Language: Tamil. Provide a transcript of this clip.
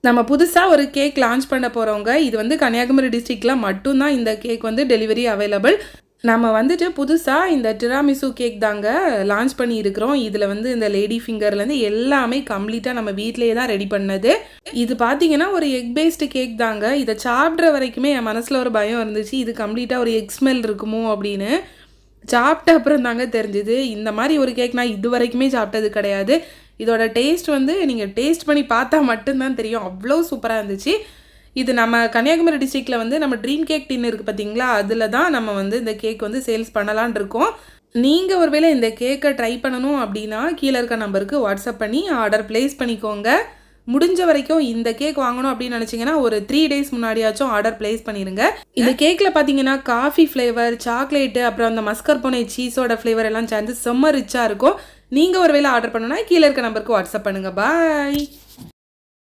நம்ம புதுசாக ஒரு கேக் லான்ச் பண்ண போகிறவங்க, இது வந்து கன்னியாகுமரி டிஸ்ட்ரிக்டில் மட்டும்தான் இந்த கேக் வந்து டெலிவரி அவைலபிள். நம்ம வந்துட்டு புதுசாக இந்த டிராமிசு கேக் தாங்க லான்ச் பண்ணியிருக்கிறோம். இதில் வந்து இந்த லேடி ஃபிங்கர்லேருந்து எல்லாமே கம்ப்ளீட்டாக நம்ம வீட்டிலேயே தான் ரெடி பண்ணது. இது பார்த்தீங்கன்னா ஒரு எக் பேஸ்டு கேக் தாங்க. இதை சாப்பிட்ற வரைக்குமே என் மனசில் ஒரு பயம் இருந்துச்சு, இது கம்ப்ளீட்டாக ஒரு எக் ஸ்மெல் இருக்குமோ அப்படின்னு. சாப்பிட்ட அப்புறம் தாங்க தெரிஞ்சுது, இந்த மாதிரி ஒரு கேக் நான் இது வரைக்குமே சாப்பிட்டது கிடையாது. இதோட டேஸ்ட் வந்து நீங்கள் டேஸ்ட் பண்ணி பார்த்தா மட்டும்தான் தெரியும், அவ்வளோ சூப்பராக இருந்துச்சு. இது நம்ம கன்னியாகுமரி டிஸ்ட்ரிக்டில் வந்து நம்ம ட்ரீம் கேக் டின் இருக்குது பார்த்தீங்களா, அதில் தான் நம்ம வந்து இந்த கேக் வந்து சேல்ஸ் பண்ணலான் இருக்கோம். நீங்கள் ஒருவேளை இந்த கேக்கை ட்ரை பண்ணணும் அப்படின்னா கீழே இருக்க நம்பருக்கு வாட்ஸ்அப் பண்ணி ஆர்டர் ப்ளேஸ் பண்ணிக்கோங்க. முடிஞ்ச வரைக்கும் இந்த கேக் வாங்கணும் அப்படின்னு நினச்சிங்கன்னா ஒரு 3 days முன்னாடியாச்சும் ஆர்டர் ப்ளேஸ் பண்ணிடுங்க. இந்த கேக்கில் பார்த்தீங்கன்னா காஃபி ஃப்ளேவர், சாக்லேட்டு, அப்புறம் அந்த மஸ்கர்போனே சீஸோட ஃப்ளேவர் எல்லாம் சேர்ந்து செம்ம ரிச்சாக இருக்கும். நீங்கள் ஒருவேளை ஆர்டர் பண்ணணும்னா கீழே இருக்க நம்பருக்கு வாட்ஸ்அப் பண்ணுங்கள். பாய்.